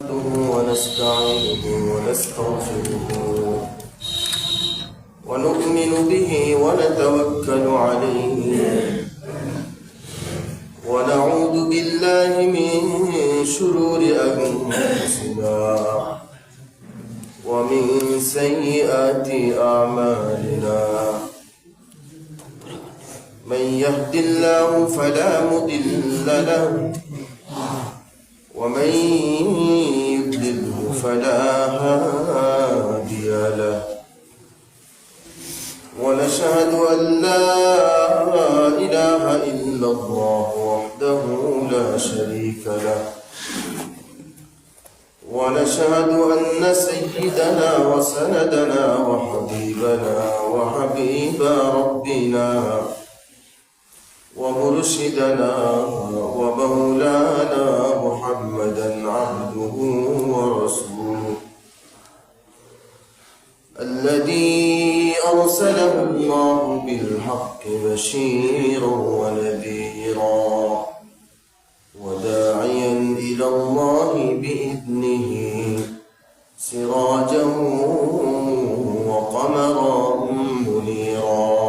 ونستعينه ونستغفره ونؤمن به ونتوكل عليه ونعوذ بالله من شرور أنفسنا ومن سيئات أعمالنا من يهد الله فلا مضل له ومن يضلل فلا هادي له ونشهد أن لا إله إلا الله وحده لا شريك له ونشهد أن سيدنا وسندنا وحبيبنا وحبيب ربنا ومرشدنا ومولانا محمدا عبده ورسوله الذي أرسله الله بالحق بشيرا ونذيرا وداعيا إلى الله بإذنه سراجا وقمرا منيرا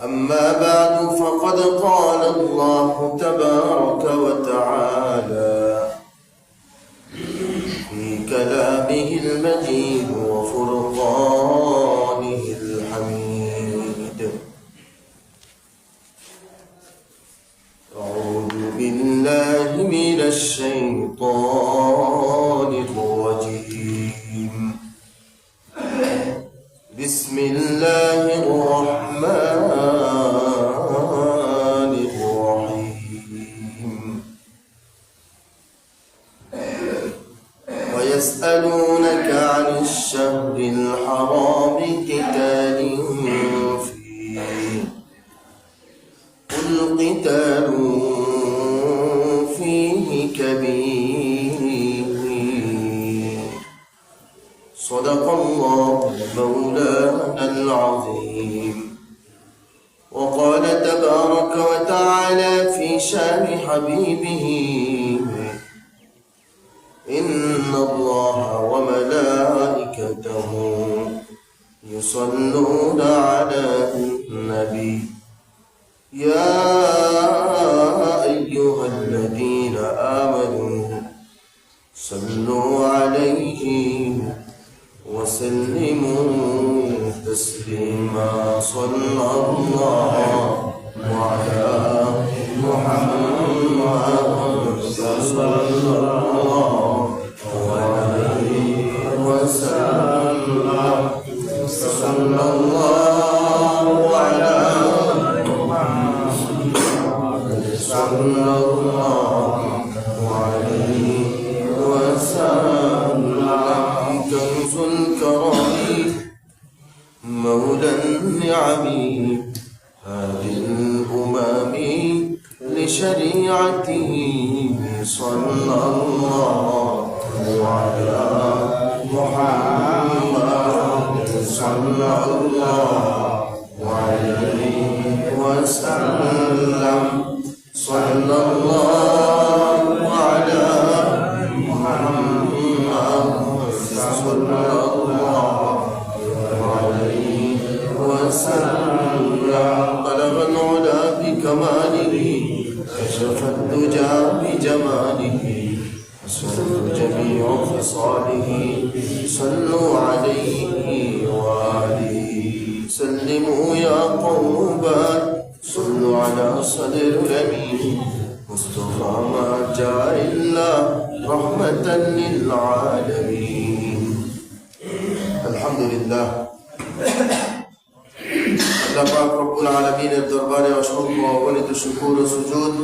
أما بعد فقد قال الله تبارك وتعالى في كلامه المجيد وفرقانه الحميد أعوذ بالله من الشيطان الرجيم بسم الله الرحمن الرحيم ويسألونك عن الشهر الحرام قتال فيه قل قتال فيه كبير صدق الله مولانا العظيم وقال تبارك وتعالى في شان حبيبه إن الله وملائكته يصلون على النبي يا أيها الذين آمنوا صلوا عليه وسلموا تسليما صلى الله على محمد صلى الله عليه وسلم صلى الله على محمد صلى الله عليه وسلم كنز الكرم مولى النعم هادي الأمم لشريعته صلى الله على محمد صلى الله عليه وسلم صلى الله على محمد صلى الله عليه وسلم بلغ العلا بكماله كشف الدجى بجماله أسفل جميع خصاله صلوا عليه وآله سلموا يا قوم صلوا على صدر الأمين مصطفى ما جاء إلا رحمة للعالمين الحمد لله আল্লাহ পাক রব্বুল আলামিনের দরবারে অসংখ্য অগণিত শুকর ও সুজুদ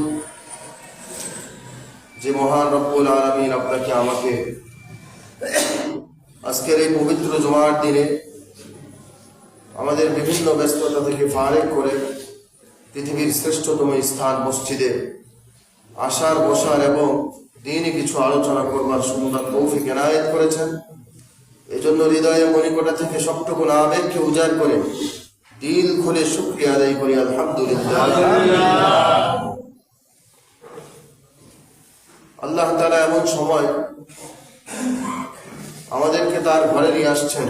যে মহান রব্বুল আলামিন আপনাকে আমাকে আজকের এই পবিত্র জুমার দিনে আমাদের বিভিন্ন ব্যস্ততা থেকে ফারেক করে পৃথিবীর শ্রেষ্ঠতম স্থান মসজিদে আসার বসার এবং দিনে কিছু আলোচনা করবার সুন্দর তৌফিক এনায়েত করেছেন। এজন্য হৃদয়ে মনিকোটা থেকে সবটুকু আবেগকে উজাড় করে দিল খুলে শুকরিয়া আদায় করি আলহামদুলিল্লাহ। আল্লাহ তাআলা এমন সময় আমাদেরকে তার ঘরে নিয়ে আসছেন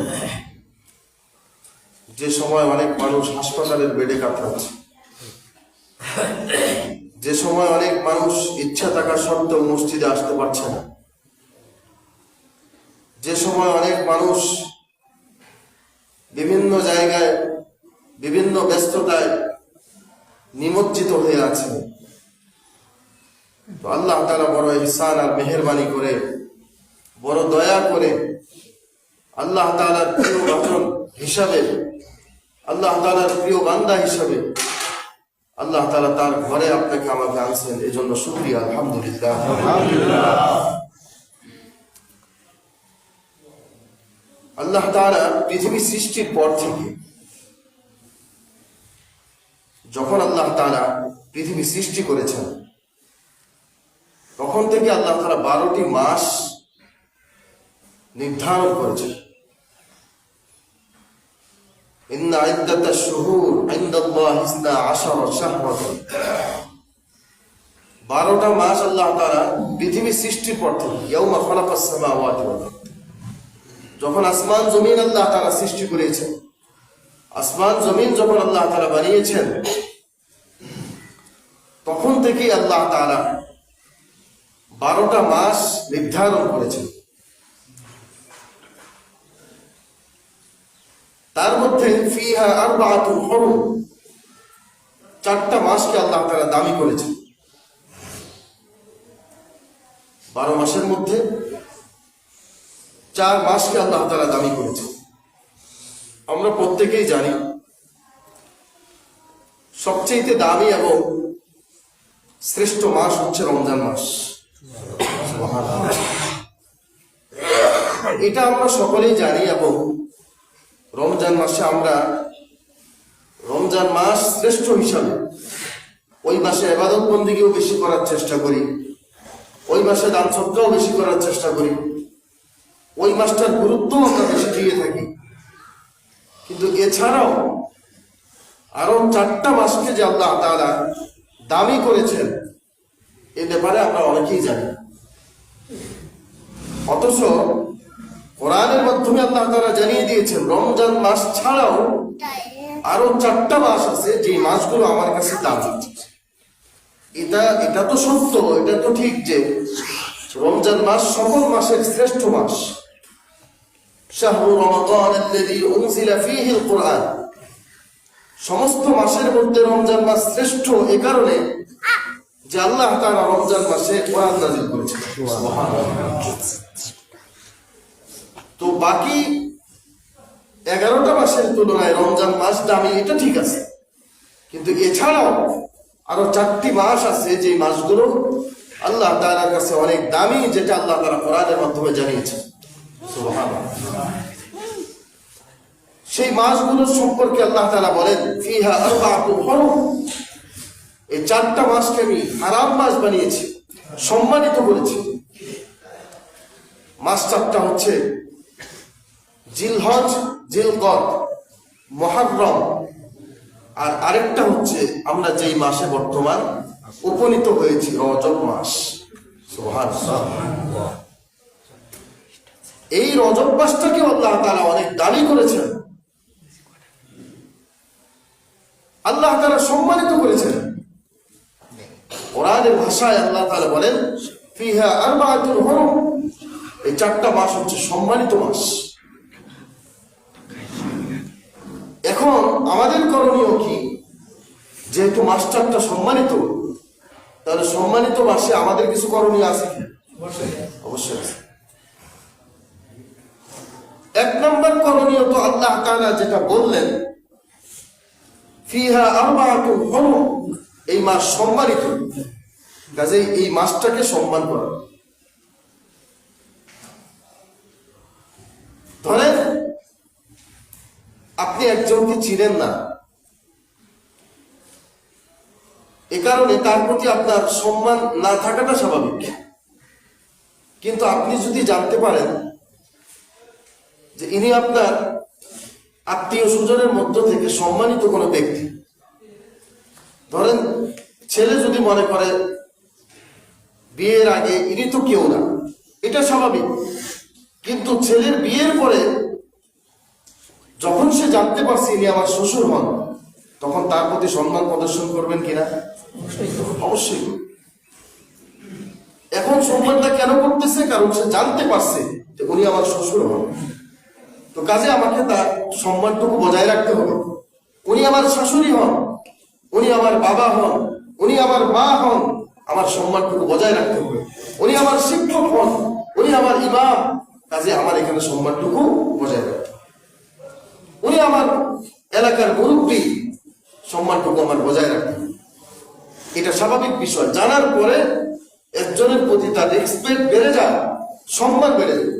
যে সময় অনেক মানুষ হাসপাতালের বেডে কাতরাচ্ছে, যে সময় অনেক মানুষ ইচ্ছা থাকা সত্ত্বেও মসজিদে আসতে পারছে না, যে সময় অনেক মানুষ বিভিন্ন জায়গায় বিভিন্ন ব্যস্ততায় নিমজ্জিত হয়ে আছে। তো আল্লাহ তাআলা বড় ইহসান আর মেহেরবানি করে, বড় দয়া করে আল্লাহ তাআলার প্রিয় বাচন হিসাবে, আল্লাহ তাআলার প্রিয় বান্দা হিসাবে আল্লাহ তাআলা তার ঘরে আপনাকে আমাকে আনছেন। এই জন্য শুকরিয়া, আলহামদুলিল্লাহ। আল্লাহ তাআলা পৃথিবী সৃষ্টির পর থেকে, যখন আল্লাহ তাআলা পৃথিবী সৃষ্টি করেছেন তখন থেকে আল্লাহ তাআলা 12টি মাস নির্ধারণ করেছেন। ইন্না ইদ্দাতাশ শুহুর ইনদাল্লাহি 12 শাহরান, 12টা মাস আল্লাহ তাআলা পৃথিবী সৃষ্টির পর থেকে, ইয়াউমা খালাকাস সামাওয়াতি ওয়াল আরদ, যখন আসমান জমিন আল্লাহ তাআলা সৃষ্টি করেছেন, আসমান জমিন যখন আল্লাহ তাআলা বানিয়েছেন তখন থেকেই আল্লাহ তাআলা 12টা মাস নির্ধারণ করেছেন। তার মধ্যে ফিহা আরবাআতুল হুরুম, 4টা মাসকে আল্লাহ তাআলা দামি করেছেন। 12 মাসের মধ্যে 4 মাসকে আল্লাহ তাআলা দামি করেছেন। আমরা প্রত্যেকেই জানি সবচেয়ে দামি এবং শ্রেষ্ঠ মাস হচ্ছে রমজান মাস। এটা আমরা সকলেই জানি এবং রমজান মাসে আমরা রমজান মাস শ্রেষ্ঠ হিসাবে ওই মাসে ইবাদত বন্দেগীও বেশি করার চেষ্টা করি, ওই মাসে দান সদকাও বেশি করার চেষ্টা করি, ওই মাসটার গুরুত্ব আমরা বেশি দিয়ে থাকি। কিন্তু এছাড়াও আরো 4টা মাসকে যে আল্লাহ তাআলা দামি করেছেন এ ব্যাপারে আমরা অনেকেই জানি। অথচ কোরআনের মাধ্যমে আল্লাহ তাআলা জানিয়ে দিয়েছেন রমজান মাস ছাড়াও আরো 4টা মাস আছে যে মাসগুলো আমার কাছে দামি। এটা তো সত্য, এটা তো ঠিক যে রমজান মাস সকল মাসের শ্রেষ্ঠ মাস। শাহরু রমাদান আল্লাযী উনজিলা ফীহিল কুরআন, সমস্ত মাসের মধ্যে রমজান মাস শ্রেষ্ঠ এ কারণে যে আল্লাহ তাআলা রমজান মাসে কোরআন নাযিল করেছেন। সুবহানাল্লাহ। তো বাকি 11টা মাসের তুলনায় রমজান মাস দামি, এটা ঠিক আছে, কিন্তু এছাড়াও আরো 4টি মাস আছে যে মাসগুলো আল্লাহ তাআলার কাছে অনেক দামি, যেটা আল্লাহ তাআলা কোরআনের মাধ্যমে জানিয়েছেন। সুবহানাল্লাহ। সেই মাসগুলোর সম্পর্কে আল্লাহ তাআলা বলেন ফিহা আরবাআতুল হুরুম, এই 4টা মাসকে আমি হারাম মাস বানিয়েছি, সম্মানিত করেছি। মাস 4টা হচ্ছে জিলহজ, জিলকদ, মুহররম, আর আরেকটা হচ্ছে আমরা যেই মাসে বর্তমান উপনীত হয়েছি, রজব মাস। সুবহানাল্লাহ। এই রজব মাসটাকে আল্লাহ তাআলা অনেক দামি করেছেন, আল্লাহ তাআলা সম্মানিত করেছেন। কোরআনের ভাষায় আল্লাহ তাআলা বলেন ফিহা আরবাআতুল হুরুম, এই 4টা মাস হচ্ছে সম্মানিত মাস। এখন আমাদের করণীয় কি? যেহেতু মাস 4টা সম্মানিত, তাহলে সম্মানিত মাসে আমাদের কিছু করণীয় আছে কি? অবশ্যই আছে। 1 নম্বর করণীয় তো আল্লাহ তাআলা যেটা বললেন ফিহা আরবাআতুল হুরুম, এই মাস সম্মানিত, কাজেই এই মাসটাকে সম্মান করা। ধরেন আপনি একজনকে চিনেন না, এ কারণে তার প্রতি আপনার সম্মান না থাকাটা স্বাভাবিক। কিন্তু আপনি যদি জানতে পারেন যে ইনি আপনার আত্মীয় স্বজনের মধ্য থেকে সম্মানিত কোনো ব্যক্তি, ধরেন ছেলে যদি মনে করে বিয়ের আগে ইনি তো কেউ না, এটা স্বাভাবিক। কিন্তু ছেলের বিয়ের পরে যখন সে জানতে পারছে ইনি আমার শ্বশুর হন, তখন তার প্রতি সম্মান প্রদর্শন করবেন কিনা? অবশ্যই। এখন সম্মানটা কেন করতেছে? কারণ সে জানতে পারছে যে উনি আমার শ্বশুর হন। তো কাজে আমাকে তার সম্মানটুকু বজায় রাখতে হবে। উনি আমার শাশুড়ি হন, উনি আমার বাবা হন, উনি আমার মা হন, আমার সম্মানটুকু বজায় রাখতে হবে। উনি আমার শিক্ষক হন, উনি আমার ইমাম, কাজে আমার এখানে সম্মানটুকু বজায় রাখতে হবে। উনি আমার এলাকার মুরব্বী, সম্মানটুকু আমার বজায় রাখতে হবে। এটা স্বাভাবিক বিষয়। জানার পরে একজনের প্রতি তার রেসপেক্ট বেড়ে যায়, সম্মান বেড়ে যায়।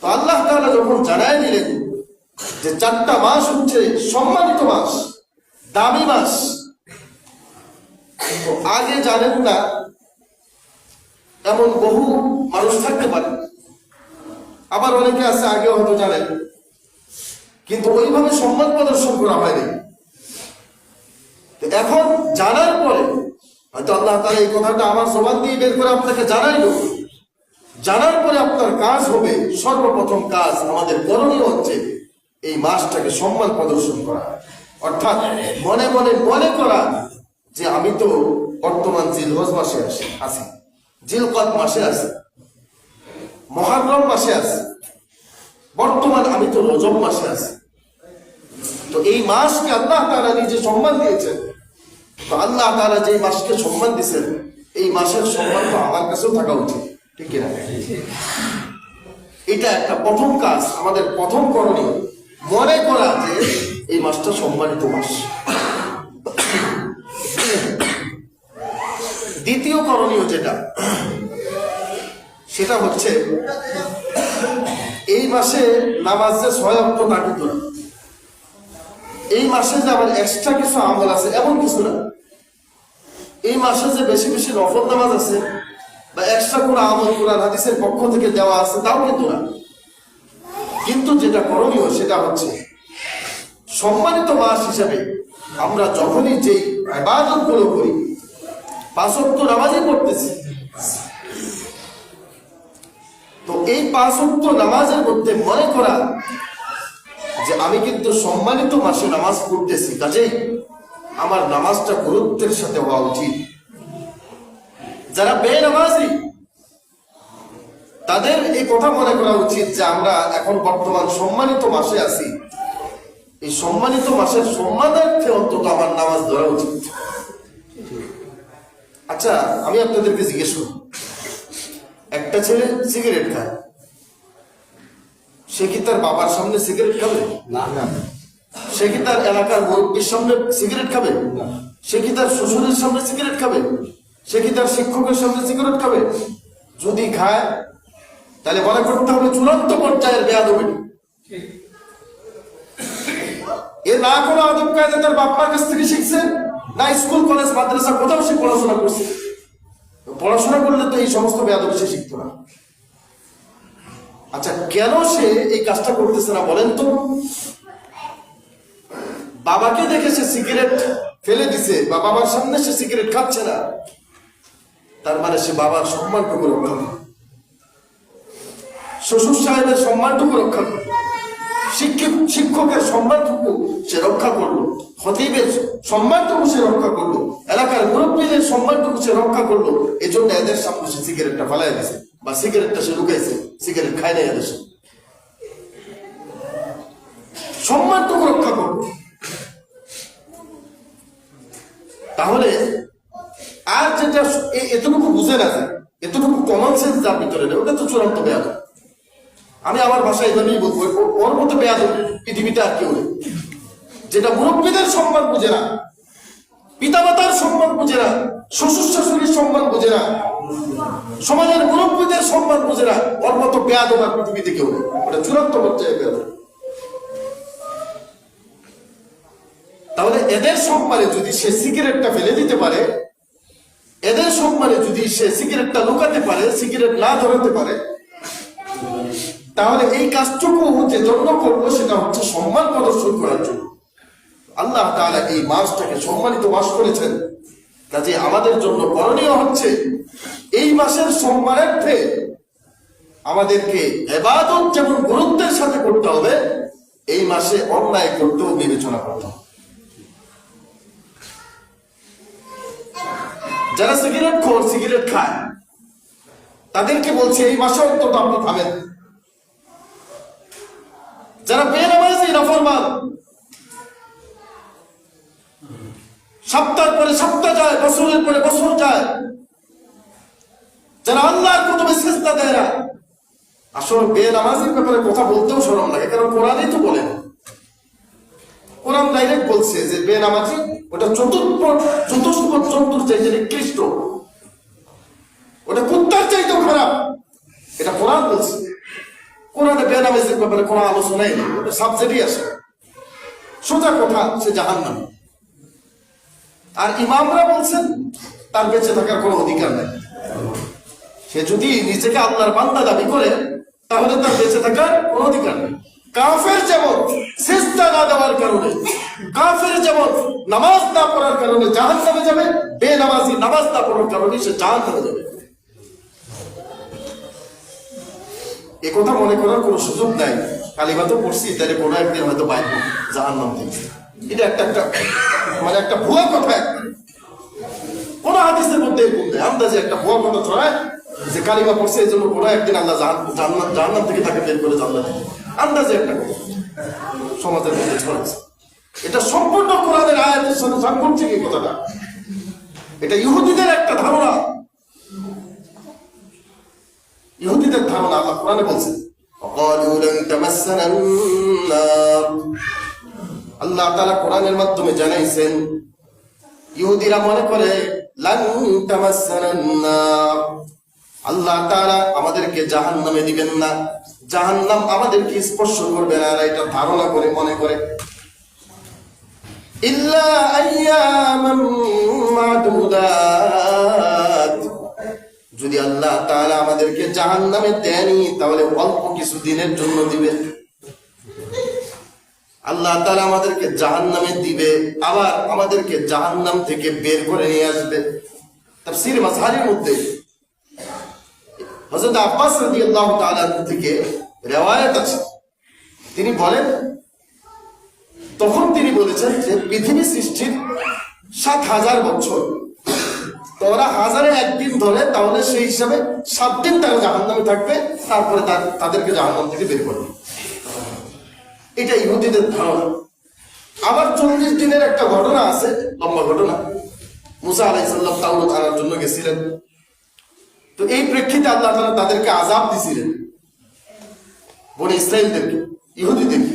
তো আল্লাহ তাআলা যখন জানায় দিলেন যে 4টা মাস হচ্ছে সম্মানিত মাস, দামি মাস, তো আগে জানেন না এমন বহু মানুষ থাকতে পারে, আবার অনেকে আছে আগেও হয়তো জানেন, কিন্তু ওইভাবে সম্মান প্রদর্শন করা হয়নি। এখন জানার পরে হয়তো আল্লাহ তাআলা এই কথাটা আমার জবান দিয়ে বের করে আপনাকে জানাইলো। জানার পরে আপনার কাজ হবে, সর্বপ্রথম কাজ আমাদের করণীয় হচ্ছে এই মাসটাকে সম্মান প্রদর্শন করা। অর্থাৎ মনে মনে মনে করা যে আমি তো বর্তমান জিলহজ মাসে আছি, জিলকদ মাসে আছি, মুহররম মাসে আছি, বর্তমান আমি তো রজব মাসে আছি। তো এই মাসকে আল্লাহ তাআলা নিজে সম্মান দিয়েছেন। তো আল্লাহ তাআলা যে মাসকে সম্মান দিয়েছেন, এই মাসের সম্মান তো আমার কাছেও থাকা উচিত, ঠিক কিনা? এটা একটা প্রথম কাজ, আমাদের প্রথম করণীয় মনে করা যে এই মাসটা সম্মানিত মাস। দ্বিতীয় করণীয় যেটা, সেটা হচ্ছে এই মাসে নামাজ যে 6 ওয়াক্ত তা কিন্তু না। এই মাসে যে আমার এক্সট্রা কিছু আমল আছে এমন কিছু না। এই মাসে যে বেশি বেশি নফল নামাজ আছে বা এক্সট্রা কোনো আমল কোরআন হাদিসের পক্ষ থেকে দেওয়া আছে তাও কিন্তু না। কিন্তু যেটা করণীয় সেটা হচ্ছে সম্মানিত মাস হিসাবে আমরা যখনই যেই ইবাদত গুলো করি, 5 ওয়াক্ত নামাজই পড়তেছি, তো এই 5 ওয়াক্ত নামাজের মধ্যে মনে করা যে আমি কিন্তু সম্মানিত মাসে নামাজ পড়তেছি, কাজেই আমার নামাজটা গুরুত্বের সাথে হওয়া উচিত। যারা বেনামাজি তাদের এই কথা মনে করা উচিত যে আমরা এখন বর্তমান সম্মানিত মাসে আছি, এই সম্মানিত মাসের সম্মানার্থে অন্তত আমার নামাজ ধরা উচিত। আচ্ছা, আমি আপনাদেরকে জিজ্ঞেস করি, একটা ছেলে সিগারেট খায়, সে কি তার বাবার সামনে সিগারেট খাবে? না। সে কি তার এলাকার মুরব্বীর সামনে সিগারেট খাবে? সে কি তার শ্বশুরের সামনে সিগারেট খাবে? সে কি তার শিক্ষকের সামনে সিগারেট খাবে? যদি খায় তাহলে মনে করতে হবে চূড়ান্ত পর্যায়ের বেয়াদবি। এ না কোনো আদব কায়দা তার বাবার কাছ থেকে শিখছেন, না স্কুল কলেজ মাদ্রাসা কোথাও সে পড়াশোনা করছে। পড়াশোনা করলে তো এই সমস্ত বেয়াদবি সে শিখতো না। আচ্ছা, কেন সে এই কাজটা করতেছে না বলেন তো? বাবাকে দেখে সে সিগারেট ফেলে দিছে বা বাবার সামনে সে সিগারেট খাচ্ছে না, তার মানে সে বাবার সম্মানটুকু রক্ষা করে, শ্বশুর সাহেবের সম্মানটুকু রক্ষা করলো, শিক্ষকের সম্মানটুকু সে রক্ষা করলো, খতিবের সম্মানটুকু সে রক্ষা করলো, এলাকার মুরব্বীদের সম্মানটুকু সে রক্ষা করলো। এই জন্য এদের সামনে সে সিগারেটটা ফালাই দিছে বা সিগারেটটা সে লুকাইছে, সিগারেট খায় না, এদের সম্মানটুকু রক্ষা করলো। তাহলে আর যেটা এতটুকু বুঝে না, এতটুকু কমন সেন্স যার ভিতরে নেই, ওটা তো চূড়ান্ত বেয়াদব। আমি আমার ভাষায় এভাবেই বলবো, ওর মতো বেয়াদব পৃথিবীতে আর কেউ নেই। যেটা মুরব্বীদের সম্মান বুঝে না, পিতামাতার সম্মান বুঝে না, শ্বশুর শাশুড়ির সম্মান বুঝে না, সমাজের মুরব্বীদের সম্মান বুঝে না, ওর মতো বেয়াদব আর পৃথিবীতে কেউ নেই। ওটা চূড়ান্ত পর্যায়ে বেয়াদব। তাহলে এদের সম্মানে যদি সে সিগারেটটা ফেলে দিতে পারে, এদের সম্মানে যদি সে সিগারেটটা লুকাতে পারে, সিগারেট না ধরাতে পারে, তাহলে এই কাজটুকু যে জন্য করবো সেটা হচ্ছে সম্মান প্রদর্শন করার জন্য। আল্লাহ তাআলা এই মাসটাকে সম্মানিত মাস করেছেন। কাজে আমাদের জন্য করণীয় হচ্ছে এই মাসের সম্মানার্থে আমাদেরকে ইবাদত যেমন গুরুত্বের সাথে করতে হবে, এই মাসে অন্যায় করতেও বিবেচনা করতে হবে। যারা সিগারেট খায় তাদেরকে বলছে এই মাসে অন্তত আপনি থামেন। যারা বেনামাজি নাফরমান, সপ্তাহ পরে সপ্তাহ যায়, বছরের পরে বছর যায়, যারা আল্লাহর কুতুবে সিজদা দেয় না, আসলে বেনামাজির ব্যাপারে কথা বলতেও শরম লাগে, কারণ কোরআনই তো বলেন, কোরআন ডাইরেক্ট বলছে যে বেনামাজি ওটা চতুষ্প জন্তুর চাইতে নিকৃষ্ট, ওটা কুত্তার চাইতেও খারাপ, এটা কোরআন বলছে। কোরআনে বেনামাজির ব্যাপারে কোনো আলোচনাই নেই, ওটা সাবজেক্টই আসে, সোজা কথা, সে জাহান্নামী। আর ইমামরা বলছেন তার বেঁচে থাকার কোনো অধিকার নেই। সে যদি নিজেকে আল্লাহর বান্দা দাবি করে তাহলে তার বেঁচে থাকার কোনো অধিকার নেই। কাফের যেমন সিজদা না দেওয়ার কারণে, কাফের যেমন নামাজ না পড়ার কারণে জাহান্নামে যাবে, বেনামাজি নামাজ না পড়ার কারণে সে জাহান্নামে যাবে। এ কথা মনে করার কোনো সুযোগ নাই। কালিমা তো পড়ছি, তাহলে কোনো একদিন হয়তো পাইব জাহান্নাম থেকে। এটা একটা মানে একটা ভুয়া কথা। কোন হাদিসের মধ্যে এরকম নেই, আন্দাজে একটা ভুয়া কথা ছড়ায় যে কালিমা পড়ছে এই জন্য কোনো একদিন আল্লাহ জাহান্নাম থেকে তাকে বের করে জান্নাত দিবে। আন্দাজে একটা কথা সমাজের মধ্যে ছড়াচ্ছে। এটা সম্পূর্ণ কোরআনের আয়াতের সাথে সাংঘর্ষিক এই কথাটা। এটা ইহুদিদের একটা ধারণা, ইহুদিদের ধারণা। আল্লাহ কোরআনে বলছেন আল্লাহ তাআলা কোরআনের মাধ্যমে জানাইছেন, ইহুদিরা মনে করে লান তামাসসানান নার, আল্লাহ তাআলা আমাদেরকে জাহান্নামে দিবেন না, জাহান্নাম আমাদেরকে স্পর্শ করবে না, এটা ধারণা করে মনে করে। ইল্লা আইয়ামান মাদুদাত, যদি আল্লাহ তাআলা আমাদেরকে জাহান্নামে দেয়নি তাহলে অল্প কিছু দিনের জন্য দিবে। আল্লাহ তাআলা আমাদেরকে জাহান্নামে দিবে, আবার আমাদেরকে জাহান্নাম থেকে বের করে নিয়ে আসবে। তাফসীর মাযহারের মধ্যে হযরত আব্বাস রাদিয়াল্লাহু তাআলা থেকে riwayat আছে, তিনি বলেন তখন তিনি বলেছেন যে পৃথিবী সৃষ্টির ৭,০০০ বছর, তো ওরা হাজারে একদিন ধরে, তাহলে সেই হিসাবে ৭ দিন তারা জাহান্নামে থাকবে, তারপরে তাদেরকে জাহান্নাম থেকে বের করবে। এটা ইহুদিদের ধারণা। আবার ৪০ দিনের একটা ঘটনা আছে, লম্বা ঘটনা। মুসা আলাইহিস সালাম তাওরাত আনার জন্য গেছিলেন, তো এই প্রেক্ষিতে আল্লাহ তাআলা তাদেরকে আযাব দিয়েছিলেন, বনি ইসরাঈলদেরকে, ইহুদিদেরকে।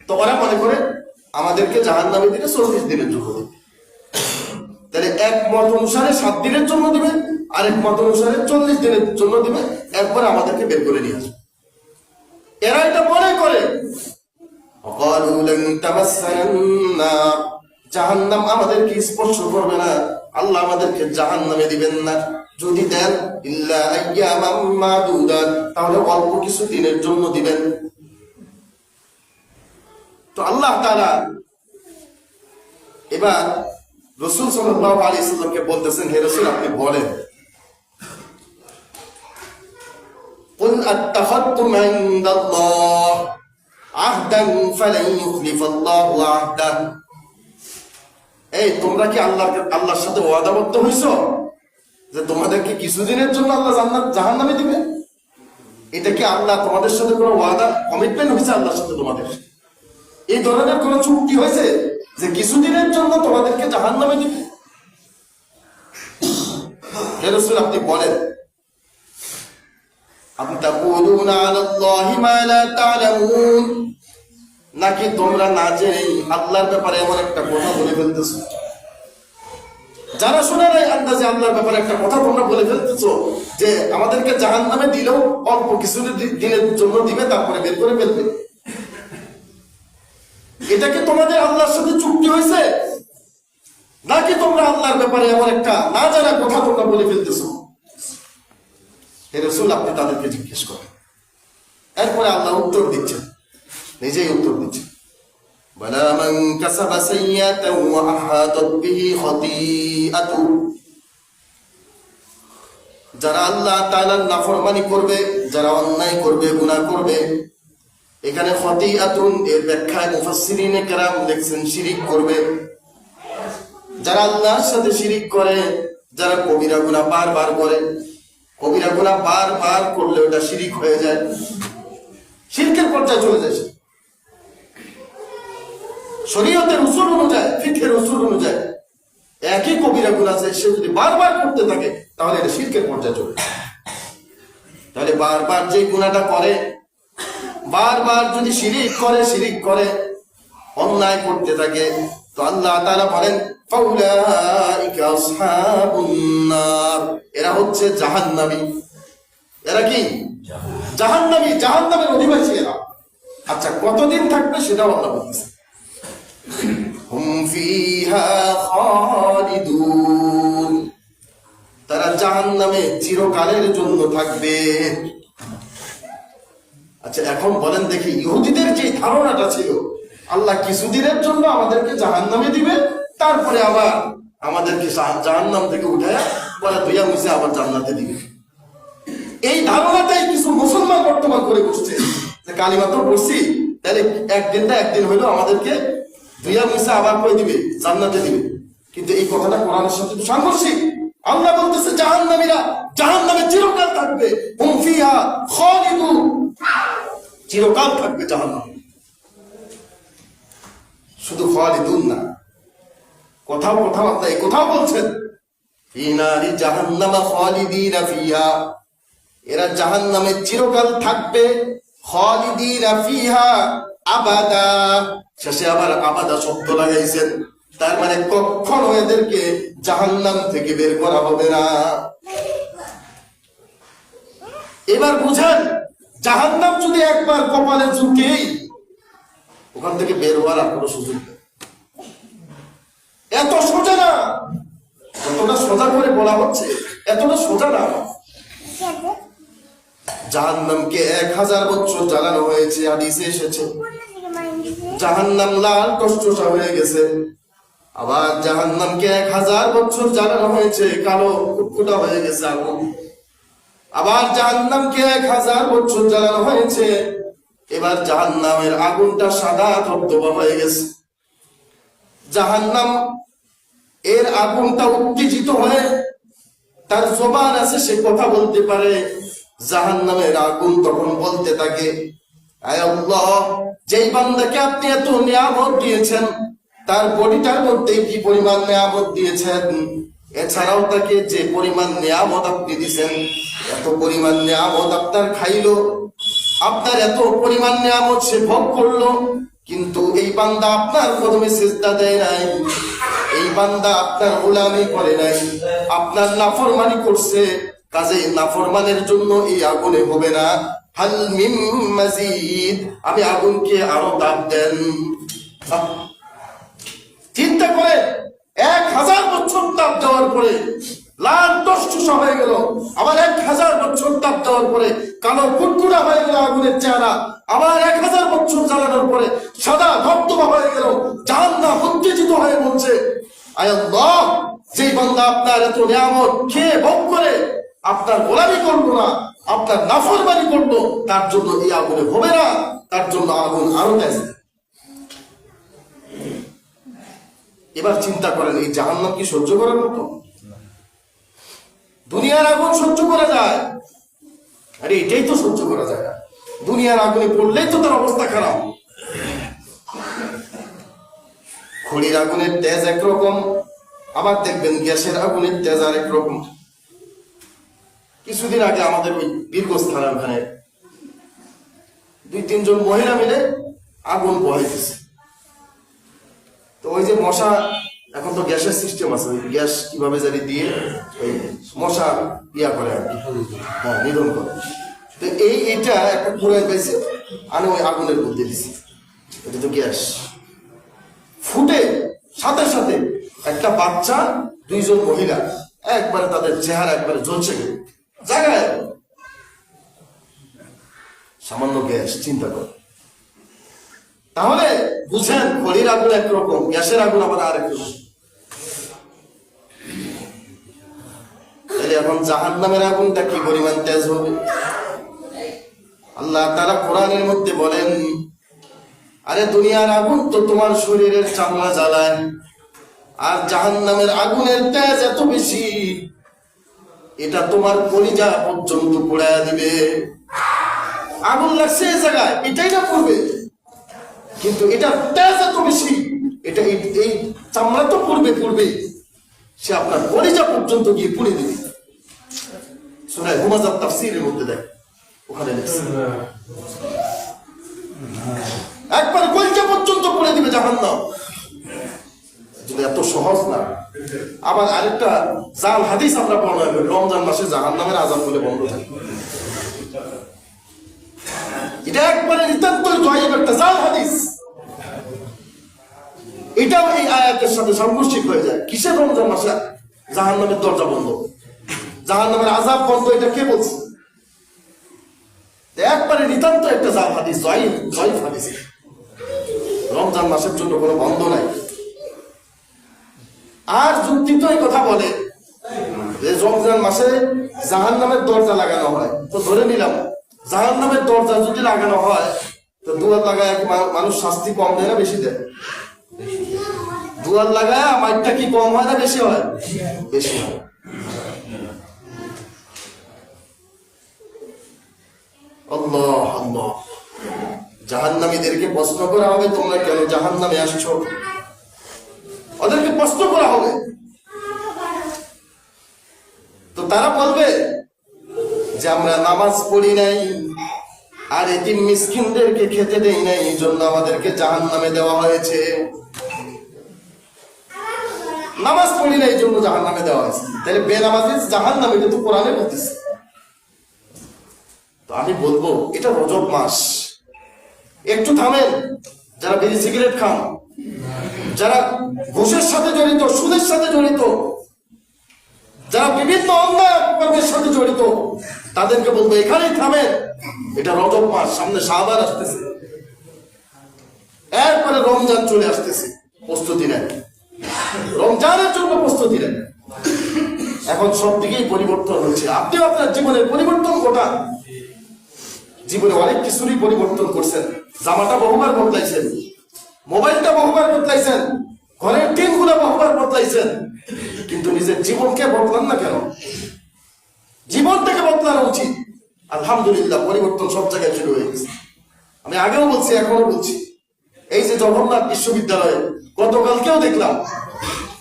তো ওরা মনে করে আমাদেরকে জাহান্নামে দিলে ৪০ দিনের জন্য দিবে। তাহলে এক মত অনুসারে ৭ দিনের জন্য দিবে, আরেক মত অনুসারে ৪০ দিনের জন্য দিবে, একবার আমাদেরকে বের করে নিয়ে আসবে। এরা এটা মনে করে জাহান্নাম আমাদেরকে স্পর্শ করবে না, আল্লাহ আমাদেরকে জাহান্নামে দিবেন না, যদি দেন ইল্লা আইয়ামাম মাদুদাত, তাহলে অল্প কিছু দিনের জন্য দিবেন। তো আল্লাহ তাআলা এবার রাসূল সাল্লাল্লাহু আলাইহি ওয়াসাল্লামকে বলতেছেন, হে রাসূল আপনি বলেন, কুল আত্তাখাযতুম ইনদাল্লাহ আহদান ফালান ইউখলিফাল্লাহু আহদাহ, এই তোমরা কি আল্লাহর সাথে ওয়াদাবদ্ধ হইছো যে তোমাদেরকে কিছুদিনের জন্য আল্লাহ জাহান্নামে দিবে? এটা কি আল্লাহ তোমাদের সাথে কোনো ওয়াদা, কমিটমেন্ট হয়েছে আল্লাহর সাথে? তোমাদের এই ধরনের কোন চুক্তি হয়েছে যে কিছুদিনের জন্য তোমাদেরকে জাহান্নামে দিবে? হে রাসূল আপনি বলেন, আম তাকুলুনা আলাল্লাহি মা লা তা'লামুন, নাকি তোমরা না জেনেই আল্লাহর ব্যাপারে এমন একটা কথা বলে ফেলতেছো, যারা শোনে নাই আন্দাজে আল্লাহর ব্যাপারে একটা কথা তোমরা বলে ফেলতেছো যে আমাদেরকে জাহান্নামে দিলেও অল্প কিছু দিনের জন্য দিবে, তারপরে বের করে ফেলবে। এটা কি তোমাদের আল্লাহর সাথে চুক্তি হয়েছে, নাকি তোমরা আল্লাহর ব্যাপারে এমন একটা না জানা কথা তোমরা বলে ফেলতেছো? হে রাসূল আপনি তাদেরকে জিজ্ঞেস করেন। এরপরে আল্লাহ উত্তর দিচ্ছেন, নিজেই উত্তর দিচ্ছেন, বালা মান কাসাবা সাইয়্যাতান ওয়া আহাতাত বিহি খাতিআতুহু খতিআতু, যারা আল্লাহ তাআলার নাফরমানি করবে, যারা অন্যায় করবে, গুনাহ করবে। এখানে খতিআতুন এর ব্যাখ্যায় মুফাসসিরিনে কেরাম লিখছেন শিরিক করবে। যারা আল্লাহর সাথে শিরিক করে, যারা কবিরা গুনাহ বারবার করে, কবিরা গুনাহ বারবার করলে ওটা শিরিক হয়ে যায়, শিরকের পর্যায়ে চলে যায়। শরীয়তের উসুল অনুযায়ী, ফিকহের উসুল অনুযায়ী একই কবিরা গুনাহ আছে, সে যদি বারবার করতে থাকে তাহলে এটা শিরকের পর্যায়ে চলে যায়। তাহলে বারবার যে গুনাহটা করে, বারবার যদি শিরিক করে অন্যায় করতে থাকে, তো আল্লাহ তাআলা বলেন ফাউলাইকা আসহাবুন নার, এরা হচ্ছে জাহান্নামী। এরা কি? জাহান্নামী, জাহান্নামের অধিবাসী এরা। আচ্ছা, কতদিন থাকবে সেটাও আল্লাহ বলতেছে, হুম ফিহা খালিদুন, তারা জাহান্নামে চিরকালের জন্য থাকবে। আচ্ছা, এখন বলেন দেখি, ইহুদিদের যে ধারণাটা ছিল আল্লাহ কিছুদিনের জন্য আমাদেরকে জাহান্নামে দিবে, তারপরে আবার আমাদেরকে জাহান্নাম থেকে উঠায় পরে ধুইয়া মুছে আবার জান্নাতে দিবে, এই ধারণাটাই কিছু মুসলমান বর্তমান করে বসছে যে কালিমা তো পড়ছি, তাহলে একদিন হইলো আমাদেরকে ধুইয়া মুছে আবার কই দিবে, জান্নাতে দিবে। কিন্তু এই কথাটা কোরআনের সাথে সাংঘর্ষিক। আল্লাহ বলতেছে জাহান্নামীরা জাহান্নামে চিরকাল থাকবে, হুম ফিহা খালিদুন, চিরকাল থাকবে জাহান্নামে। শুধু খালিদুন না, কোথাও আল্লাহ এই কথাও বলছেন ফি নারি জাহান্নামা খালিদিনা ফিহা, এরা জাহান্নামে চিরকাল থাকবে, খালিদিনা ফিহা আবাদা, শেষে আবার আবাদা শব্দ লাগাইছেন, তার মানে কখনো এদেরকে জাহান্নাম থেকে বের করা হবে না। এবার বুঝেন, জাহান্নাম যদি একবার কপালে ঝুঁকেই, ওখান থেকে বের হওয়ার আর কোনো সুযোগ নেই। এত সোজা না, যতটা সোজা করে বলা হচ্ছে এতটা সোজা না। জাহান্নামকে 1000 বছর জ্বালানো হয়েছে, হাদিসে এসেছে। জাহান্নাম লাল টসটসা হয়ে গেছে। আবার জাহান্নামকে 1000 বছর জ্বালানো হয়েছে, কালো কুটকুটা হয়ে গেছে আগুন। আবার জাহান্নামকে 1000 বছর জ্বালানো হয়েছে, এবার জাহান্নামের আগুনটা সাদা ধবধবা হয়ে গেছে। জাহান্নাম এর আগুনটা উত্তেজিত হয়ে, তার জবান আছে, সে কথা বলতে পারে। জাহান্নামের আগুন তখন বলতে থাকে, আয় আল্লাহ, যেই বান্দাকে আপনি এত নিয়ামত দিয়েছেন, তার বডিটার মধ্যে কি পরিমাণ নিয়ামত দিয়েছেন, এছাড়াও তাকে যে পরিমাণ নিয়ামত আপনি দিয়েছেন, এত পরিমাণ নিয়ামত আপনার খাইলো, আপনার এত পরিমাণ নিয়ামত সে ভোগ করলো, কিন্তু এই বান্দা আপনার কদমে সিজদা দেয় নাই, এই বান্দা আপনার গোলামি করে নাই, আপনার নাফরমানি করছে, কাজেই নাফরমানের জন্য এই আগুনে হবে না। হাল মিন মাজিদ, আমি আগুনকে আরো তাপ দেন। চিন্তা করে 1000 বছর তাপ দেওয়ার পরে লাল টসটসা হয়ে গেল, আবার 1000 বছর তাপ দেওয়ার পরে কালো কুটকুটা হয়ে গেল আগুনের চেহারা, আবার 1000 বছর জ্বালানোর পরে সাদা ধবধবা হয়ে গেল। জাহান্নাম উত্তেজিত হয়ে বলছে, আয় আল্লাহ, যেই বান্দা আপনার এত নিয়ামত খেয়ে ভোগ করে আপনার গোলামি করলো না, আপনার নাফরমানি করলো, তার জন্য এই আগুনে হবে না, তার জন্য আগুন আরো গেছে। এবার চিন্তা করেন, এই জাহান্নাম কি সহ্য করার মতো? দুনিয়ার আগুন সহ্য করা যায়, আরে এটাই তো সহ্য করা যায় না। দুনিয়ার আগুনে পড়লেই তো তার অবস্থা খারাপ। খড়ির আগুনের তেজ একরকম, আবার দেখবেন গ্যাসের আগুনের তেজ আর একরকম। কিছুদিন আগে আমাদের ওই বীরগঞ্জ থানার ওখানে 2-3 জন মহিলা মিলে আগুন পোহাইতেছে। তো ওই যে মশা, এখন তো গ্যাসের সিস্টেম আছে, ওই গ্যাস কিভাবে জানি দিয়ে ওই মশা ইয়া করে আর কি, হ্যাঁ, নিধন করে। তো এইটা একটা পুরাই পাইছে, আমি ওই আগুনের মধ্যে দিছি, এটা তো গ্যাস। ফুটে সাথে সাথে একটা বাচ্চা, 2 জন মহিলা, একবারে তাদের চেহারা একবারে জ্বলছে জায়গায়, সামান্য গ্যাস। চিন্তা করে তাহলে বুঝেন, খড়ির আগুন একরকম, গ্যাসের আগুন আবার আরেক রকম। এখন জাহান্নামের আগুনটা কি পরিমাণ তেজ হবে। আল্লাহ তাআলা কোরআনের মধ্যে বলেন, আরে দুনিয়ার আগুন তো তোমার শরীরের চামড়া জ্বালায়, আর জাহান্নামের আগুনের তেজ এত বেশি, এটা তোমার কলিজা পর্যন্ত পোড়ায় দিবে। আগুন লাগছে এই জায়গায়, এটাই না পড়বে, কিন্তু এটা তেজ এত বেশি, এটা এই চামড়া তো পড়বে, সে আপনার কলিজা পর্যন্ত গিয়ে পুড়ে দিবে। সূরা হুমাযার তাফসীরের মধ্যে দেখ, ওখানে লেখছে একবার কলিজা পর্যন্ত পুড়ে দিবে জাহান্নাম। এত সহজ না। আবার আরেকটা জাল হাদিস আমরা বর্ণনা করি, রমজান মাসে জাহান্নামের আযাব বলে বন্ধ থাকে। এটা একবারে নিতান্ত জয়ীব একটা জাল হাদিস। এটাও এই আয়াতের সাথে সাংঘর্ষিক হয়ে যায়। কিসের রমজান মাসে জাহান্নামের দরজা বন্ধ, জাহান্নামের আযাব বন্ধ, এটা কে বলছে? একবারে নিতান্ত একটা জাল হাদিস, জয়ীব হাদিস। রমজান মাসের জন্য কোনো বন্ধ নাই। আর যুক্তি তো এই কথা বলে যে রমজান মাসে জাহান্নামের দরজা লাগানো হয়, তো ধরে নিলাম জাহান্নামের দরজা যদি লাগানো হয়, তো দুয়ার লাগায় মানুষ শাস্তি কম দেয় না বেশি দেয়? দুয়ার লাগায় মাইরটা কি কম হয় না বেশি হয়? বেশি হয়। আল্লাহ আল্লাহ। জাহান্নামীদেরকে প্রশ্ন করা হবে, তোমরা কেন জাহান্নামে আসছো? ওদেরকে প্রশ্ন করা হবে, তো তারা বলবে যে আমরা নামাজ পড়ি নাই, আর এতিম মিসকিনদেরকে খেতে দেই নাই, এই জন্য আমাদেরকে জাহান্নামে দেওয়া হয়েছে। নামাজ পড়ি নাই এই জন্য জাহান্নামে দেওয়া হয়েছে। তাহলে বেনামাজি জাহান্নামে, এটা তো কোরআনে বলতেছে। তো আমি বলবো এটা রজব মাস, একটু থামেন। যারা বিড়ি সিগারেট খান, যারা ঘুষের সাথে জড়িত, সুদের সাথে জড়িত, যারা বিভিন্ন অন্যায় কর্মের সাথে জড়িত, তাদেরকে বলবো এখানেই থামেন। এটা রজব মাস, সামনে শাবান আসতেছে, এরপরে রমজান চলে আসতেছে, প্রস্তুতি নেন, রমজানের জন্য প্রস্তুতি নেন। এখন সব দিকেই পরিবর্তন হচ্ছে। আপনিও আপনার জীবনের পরিবর্তন ঘটান। জীবনে অনেক কিছুরই পরিবর্তন করছেন। জামাটা বহুবার বদলাইছেন, মোবাইলটা বহুবার বদলাইছেন, ঘরের টিনগুলো বহুবার বদলাইছেন, কিন্তু নিজের জীবনকে বদলান না কেন? জীবনটাকে বদলানো উচিত। আলহামদুলিল্লাহ, পরিবর্তন সব জায়গায় শুরু হয়ে গেছে। আমি আগেও বলছি, এখনো বলছি, এই যে জগন্নাথ বিশ্ববিদ্যালয়ে গতকালকেও দেখলাম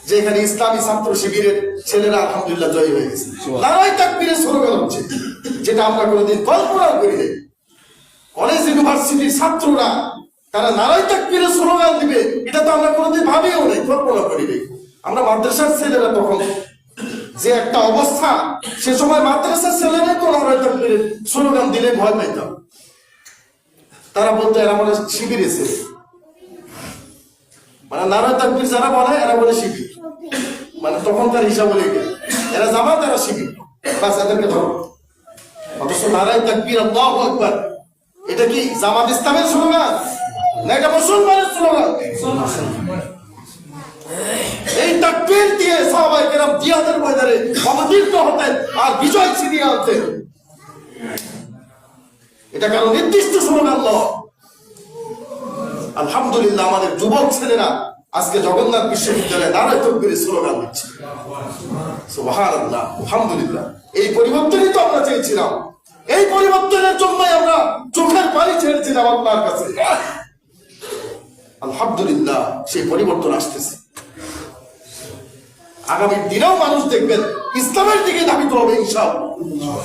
যে এখানে ইসলামী ছাত্র শিবিরের ছেলেরা আলহামদুলিল্লাহ জয়ী হয়ে গেছে। নারায়ে তাকবীরের স্লোগান হচ্ছে, যেটা আমরা কোনোদিন কল্পনাও করি নাই। কলেজ ইউনিভার্সিটির ছাত্ররা তারা নারায়ে তাকবীরের স্লোগান দিবে, এটা তো আমরা কোনোদিন ভাবিও নাই, কল্পনা করি নাই। আমরা মাদ্রাসার ছেলেরা তখন যে একটা অবস্থা, সে সময় মাদ্রাসার ছেলেরা তো নারায়ে তাকবীরের স্লোগান দিলে ভয় পাইতাম। তারা বলতো এরা মানে শিবির এসে, মানে নারায়ে তাকবীর যারা বলে এরা বলে শিবির, মানে তখনকার হিসাব বলে এরা জামাত, এরা শিবির, বাস এদেরকে ধরো। অথচ নারায়ে তাকবীর আল্লাহু আকবার, এটা কি জামাত ইসলামের স্লোগান না এটা মুসলমানের স্লোগান? এই তাকবীর দিয়ে সাহাবায়ে কেরাম জিহাদের ময়দানে অবতীর্ণ হতেন আর বিজয় ছিনিয়ে আনতেন। এটা কারো নির্দিষ্ট স্লোগান নয়। আলহামদুলিল্লাহ, আমাদের যুবক ছেলেরা আজকে জগন্নাথ বিশ্ববিদ্যালয়ে নারায়ে তাকবীরের স্লোগান দিচ্ছে। সুবহানাল্লাহ, আলহামদুলিল্লাহ। এই পরিবর্তনই তো আমরা চেয়েছিলাম। এই পরিবর্তনের জন্যই আমরা চোখের পানি ছেড়েছিলাম আপনার কাছে। আলহামদুলিল্লাহ, সেই পরিবর্তন আসতেছে। আগামী দিনেও মানুষ দেখবেন ইসলামের দিকে ধাবিত হবে ইনশাআল্লাহ।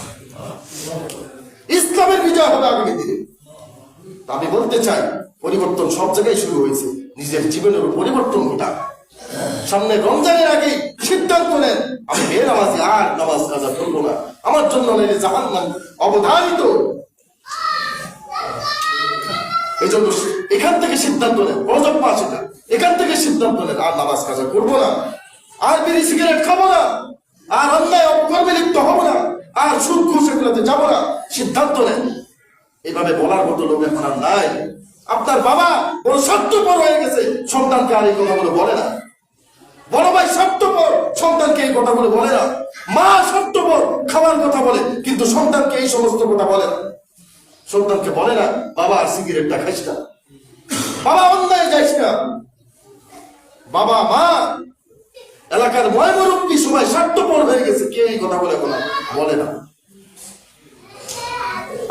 ইসলামের বিজয় হবে আগামী দিনে। আমি বলতে চাই, পরিবর্তন সব জায়গায় শুরু হয়েছে। নিজের জীবনের পরিবর্তন ঘটান। সামনে রমজানের আগেই সিদ্ধান্ত নেন, আমি বেনামাজি আর নামাজ কাজা করবো না, আমার জন্য জাহান্নাম অবধারিত। এই জন্য এখান থেকে সিদ্ধান্ত নেন, রজব মাস এটা, এখান থেকে সিদ্ধান্ত নেন আর নামাজ কাজা করবো না, আর বিড়ি সিগারেট খাবো না, আর অন্যায় অপকর্মে লিপ্ত হবো না, আর সুদ ঘুষ এগুলোতে যাবো না। সিদ্ধান্ত নেন। এইভাবে বলার মতো লোক এখন আর নাই। আপনার বাবা বড় স্বার্থপর হয়ে গেছে, সন্তানকে আর এই কথাগুলো বলে না। বড় ভাই স্বার্থপর, সন্তানকে এই কথাগুলো বলে না। মা স্বার্থপর, খাবার কথা বলে, কিন্তু সন্তানকে এই সমস্ত কথা বলে না। সন্তানকে বলে না, বাবা আর সিগারেটটা খাইস না, বাবা অন্যায় যাইস না। বাবা মা এলাকার ময়মুরব্বী সবাই স্বার্থপর হয়ে গেছে, কে এই কথা বলে না।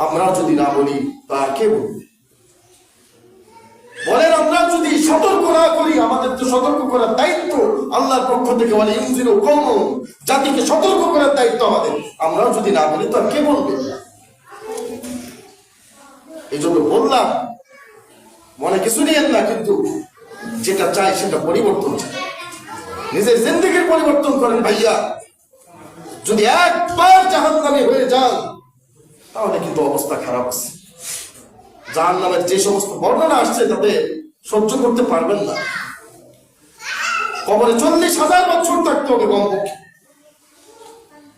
আমরা যদি না বলি তা কে বলবে? বলেন, আমরা যদি সতর্ক না করি, আমাদের তো সতর্ক করার দায়িত্ব আল্লাহর পক্ষ থেকে, বলে ইউনজিরু কওমান, জাতিকে সতর্ক করার দায়িত্ব আমাদের। আমরা যদি না বলি তো আর কে বলবে? এই জন্য বললাম, মনে কিছু নিয়েন না, কিন্তু যেটা চাই সেটা পরিবর্তন চাই। নিজের জিন্দেগির পরিবর্তন করেন ভাইয়া। যদি একবার জাহান্নামী হয়ে যান তাহলে কিন্তু অবস্থা খারাপ আছে। জাহান্নামের যে সমস্ত বর্ণনা আসছে তাতে সহ্য করতে পারবেন না। কবরে 40,000 বছর থাকতে হবে কমপক্ষে।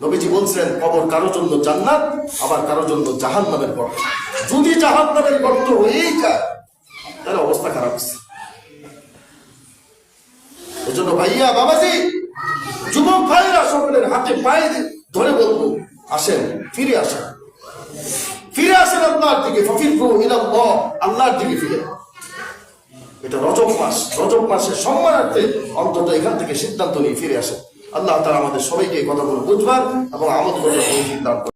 নবীজি বলছিলেন, কবর কারো জন্য জান্নাত, আবার কারো জন্য জাহান্নামের গর্ত। যদি জাহান্নামের গর্ত হয়েই যায় তাহলে অবস্থা খারাপ আছে। এই জন্য ভাইয়া, বাবাজি, যুবক ভাইরা সকলের হাতে পায়ে ধরে বলবো, আসেন, ফিরে আসেন, ফিরে আসেন আল্লাহর দিকে। ফাফিরু ইলাল্লাহ, আল্লাহর দিকে ফিরে। এটা রজব মাস, রজব মাসের সম্মানার্থে অন্তত এখান থেকে সিদ্ধান্ত নিয়ে ফিরে আসেন। আল্লাহ তাআলা আমাদের সবাইকে এই কথাগুলো বুঝবার এবং আমল করার তৌফিক দান করুন।